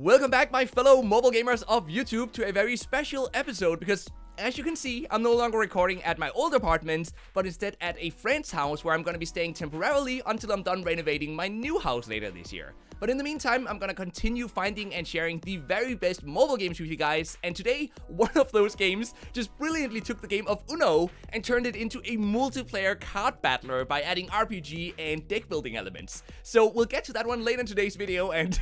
Welcome back, my fellow mobile gamers of YouTube, to a very special episode because, as you can see, I'm no longer recording at my old apartment, but instead at a friend's house where I'm going to be staying temporarily until I'm done renovating my new house later this year. But in the meantime, I'm gonna continue finding and sharing the very best mobile games with you guys, and today, one of those games just brilliantly took the game of Uno and turned it into a multiplayer card battler by adding RPG and deck building elements. So we'll get to that one later in today's video, and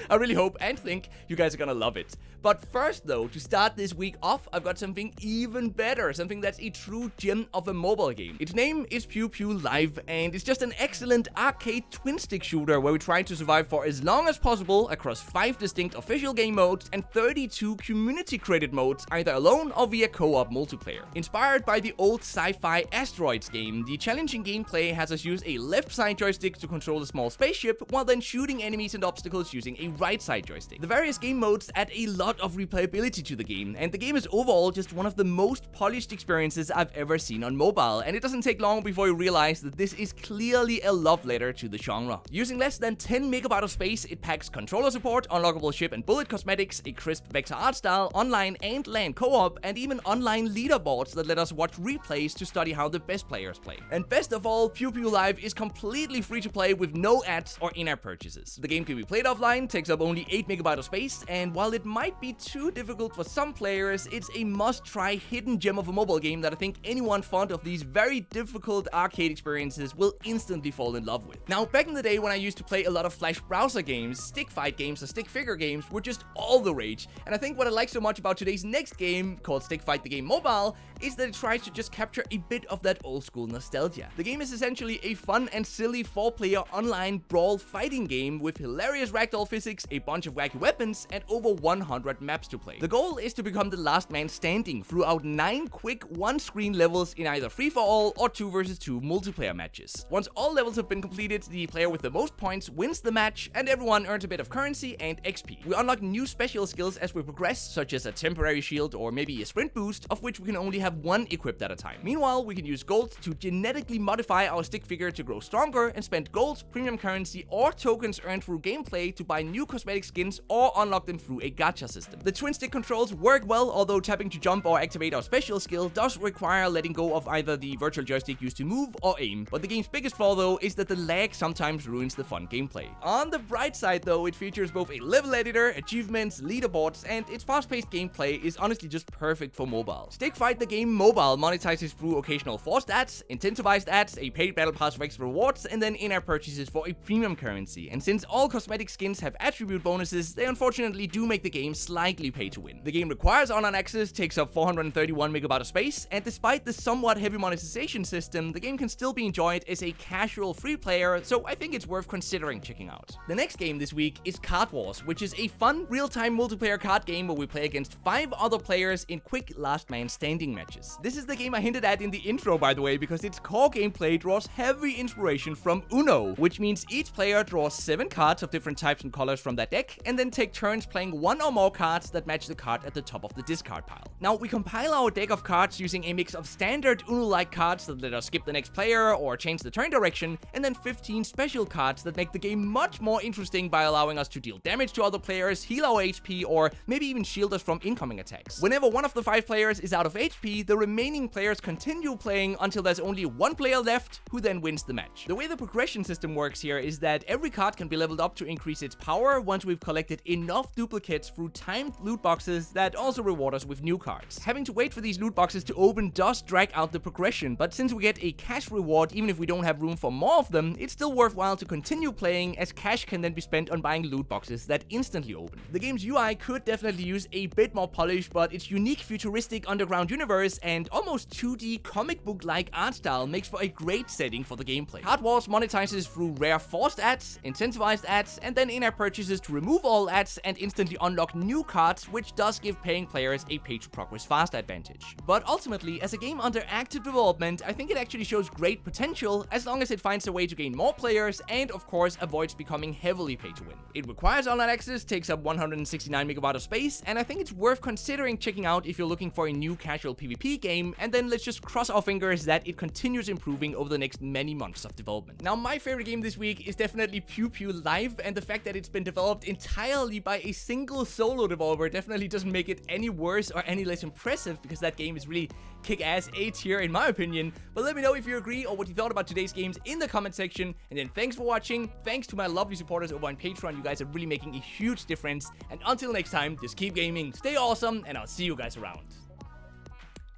I really hope and think you guys are gonna love it. But first though, to start this week off, I've got something even better, something that's a true gem of a mobile game. Its name is PewPew Live, and it's just an excellent arcade twin-stick shooter where we try to survive for as long as possible across 5 distinct official game modes and 32 community-created modes, either alone or via co-op multiplayer. Inspired by the old sci-fi Asteroids game, the challenging gameplay has us use a left-side joystick to control a small spaceship, while then shooting enemies and obstacles using a right-side joystick. The various game modes add a lot of replayability to the game, and the game is overall just one of the most polished experiences I've ever seen on mobile, and it doesn't take long before you realize that this is clearly a love letter to the genre. Using less than 10 megabytes of space, it packs controller support, unlockable ship and bullet cosmetics, a crisp vector art style, online and LAN co-op, and even online leaderboards that let us watch replays to study how the best players play. And best of all, PewPew Live is completely free to play with no ads or in-app purchases. The game can be played offline, takes up only 8 megabytes of space, and while it might be too difficult for some players, it's a must-try hidden gem of a mobile game that I think anyone fond of these very difficult arcade experiences will instantly fall in love with. Now, back in the day when I used to play a lot of Flash browser games, stick fight games or stick figure games were just all the rage, and I think what I like so much about today's next game, called Stick Fight the Game Mobile, is that it tries to just capture a bit of that old school nostalgia. The game is essentially a fun and silly 4-player online brawl fighting game with hilarious ragdoll physics, a bunch of wacky weapons, and over 100 maps to play. The goal is to become the last man standing throughout 9 quick one-screen levels in either free-for-all or 2 versus 2 multiplayer matches. Once all levels have been completed, the player with the most points wins the match, and everyone earns a bit of currency and XP. We unlock new special skills as we progress, such as a temporary shield or maybe a sprint boost, of which we can only have one equipped at a time. Meanwhile, we can use gold to genetically modify our stick figure to grow stronger and spend gold, premium currency, or tokens earned through gameplay to buy new cosmetic skins or unlock them through a gacha system. The twin stick controls work well, although tapping to jump or activate our special skill does require letting go of either the virtual joystick used to move or aim. But the game's biggest flaw though is that the lag sometimes ruins the fun gameplay. On the bright side though, it features both a level editor, achievements, leaderboards, and its fast-paced gameplay is honestly just perfect for mobile. Stick Fight the Game Mobile monetizes through occasional forced ads, incentivized ads, a paid battle pass for extra rewards, and then in-app purchases for a premium currency. And since all cosmetic skins have attribute bonuses, they unfortunately do make the game slightly pay to win. The game requires online access, takes up 431 megabytes of space, and despite the somewhat heavy monetization system, the game can still be enjoyed as a casual free player, so I think it's worth considering checking out. The next game this week is Card Wars, which is a fun, real-time multiplayer card game where we play against 5 other players in quick last man standing matches. This is the game I hinted at in the intro, by the way, because its core gameplay draws heavy inspiration from Uno, which means each player draws 7 cards of different types and colors from that deck, and then take turns playing 1 or more cards that match the card at the top of the discard pile. Now, we compile our deck of cards using a mix of standard Uno-like cards that let us skip the next player or change the turn direction, and then 15 special cards that make the game much more interesting by allowing us to deal damage to other players, heal our HP, or maybe even shield us from incoming attacks. Whenever one of the 5 players is out of HP, the remaining players continue playing until there's only 1 player left, who then wins the match. The way the progression system works here is that every card can be leveled up to increase its power once we've collected enough duplicates through timed loot boxes that also reward us with new cards. Having to wait for these loot boxes to open does drag out the progression, but since we get a cash reward even if we don't have room for more of them, it's still worthwhile to continue playing, as cash can then be spent on buying loot boxes that instantly open. The game's UI could definitely use a bit more polish, but its unique futuristic underground universe and almost 2D comic book-like art style makes for a great setting for the gameplay. Card Wars monetizes through rare forced ads, incentivized ads, and then in-app purchases to remove all ads and instantly unlock new cards, which does give paying players a pay-to-progress his fast advantage. But ultimately, as a game under active development, I think it actually shows great potential as long as it finds a way to gain more players and of course avoids becoming heavily pay to win. It requires online access, takes up 169 megabytes of space, and I think it's worth considering checking out if you're looking for a new casual PvP game, and then let's just cross our fingers that it continues improving over the next many months of development. Now, my favorite game this week is definitely PewPew Live, and the fact that it's been developed entirely by a single solo developer definitely doesn't make it any worse or any less impressive, because that game is really kick-ass A tier in my opinion. But let me know if you agree or what you thought about today's games in the comment section, and then thanks for watching. Thanks to my lovely supporters over on Patreon. You guys are really making a huge difference, and until next time, just keep gaming, stay awesome, and I'll see you guys around.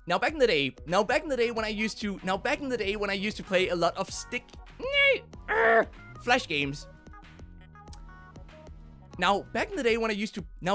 Now back in the day when I used to play a lot of Flash games. Now back in the day when I used to